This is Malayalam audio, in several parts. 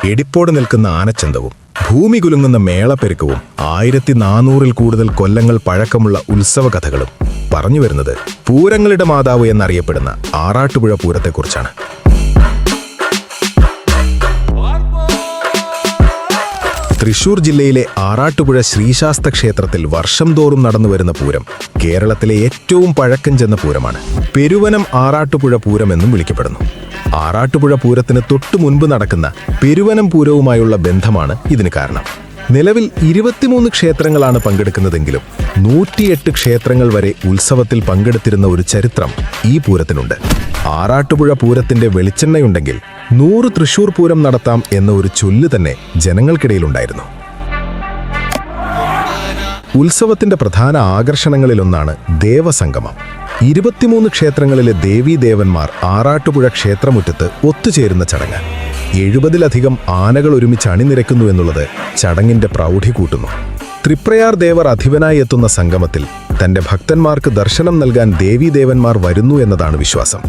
എടിപ്പോടെ നിൽക്കുന്ന ആനച്ചന്തവും ഭൂമി കുലുങ്ങുന്ന മേളപ്പെരുക്കവും 1400-ൽ കൂടുതൽ കൊല്ലങ്ങൾ പഴക്കമുള്ള ഉത്സവ കഥകളും പറഞ്ഞു വരുന്നത് പൂരങ്ങളുടെ മാതാവ് എന്നറിയപ്പെടുന്ന ആറാട്ടുപുഴ പൂരത്തെക്കുറിച്ചാണ്. തൃശൂർ ജില്ലയിലെ ആറാട്ടുപുഴ ശ്രീശാസ്ത ക്ഷേത്രത്തിൽ വർഷം തോറും നടന്നുവരുന്ന പൂരം കേരളത്തിലെ ഏറ്റവും പഴക്കം ചെന്ന പൂരമാണ്. പെരുവനം ആറാട്ടുപുഴ പൂരം എന്നും വിളിക്കപ്പെടുന്നു. ആറാട്ടുപുഴ പൂരത്തിന് തൊട്ടു മുൻപ് നടക്കുന്ന പെരുവനം പൂരവുമായുള്ള ബന്ധമാണ് ഇതിന് കാരണം. നിലവിൽ 23 ക്ഷേത്രങ്ങളാണ് പങ്കെടുക്കുന്നതെങ്കിലും 108 ക്ഷേത്രങ്ങൾ വരെ ഉത്സവത്തിൽ പങ്കെടുത്തിരുന്ന ഒരു ചരിത്രം ഈ പൂരത്തിനുണ്ട്. ആറാട്ടുപുഴ പൂരത്തിന്റെ വെളിച്ചെണ്ണയുണ്ടെങ്കിൽ 100 തൃശൂർ പൂരം നടത്താം എന്ന ഒരു ചൊല്ല് തന്നെ ജനങ്ങൾക്കിടയിലുണ്ടായിരുന്നു. ഉത്സവത്തിന്റെ പ്രധാന ആകർഷണങ്ങളിലൊന്നാണ് ദേവസംഗമം. 23 ക്ഷേത്രങ്ങളിലെ ദേവീദേവന്മാർ ആറാട്ടുപുഴ ക്ഷേത്രമുറ്റത്ത് ഒത്തുചേരുന്ന ചടങ്ങ്. 70-ലധികം ആനകൾ ഒരുമിച്ച് അണിനിരക്കുന്നു എന്നുള്ളത് ചടങ്ങിന്റെ പ്രൗഢി കൂട്ടുന്നു. തൃപ്രയാർ ദേവർ അധിപനായി എത്തുന്ന സംഗമത്തിൽ തന്റെ ഭക്തന്മാർക്ക് ദർശനം നൽകാൻ ദേവീദേവന്മാർ വരുന്നു എന്നതാണ് വിശ്വാസം.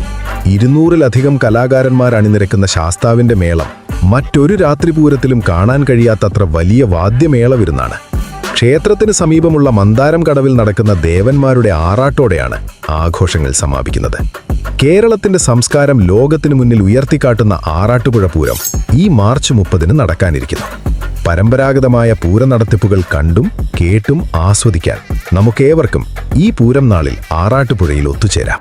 200-ലധികം കലാകാരന്മാർ അണിനിരക്കുന്ന ശാസ്താവിന്റെ മേളം മറ്റൊരു രാത്രിപൂരത്തിലും കാണാൻ കഴിയാത്തത്ര വലിയ വാദ്യമേളവിരുന്നാണ്. ക്ഷേത്രത്തിന് സമീപമുള്ള മന്ദാരം കടവിൽ നടക്കുന്ന ദേവന്മാരുടെ ആറാട്ടോടെയാണ് ആഘോഷങ്ങൾ സമാപിക്കുന്നത്. കേരളത്തിന്റെ സംസ്കാരം ലോകത്തിനു മുന്നിൽ ഉയർത്തിക്കാട്ടുന്ന ആറാട്ടുപുഴ പൂരം ഈ മാർച്ച് 30-ന് നടക്കാനിരിക്കുന്നു. പരമ്പരാഗതമായ പൂരനടത്തിപ്പുകൾ കണ്ടും കേട്ടും ആസ്വദിക്കാൻ നമുക്കേവർക്കും ഈ പൂരം നാളിൽ ആറാട്ടുപുഴയിൽ ഒത്തുചേരാം.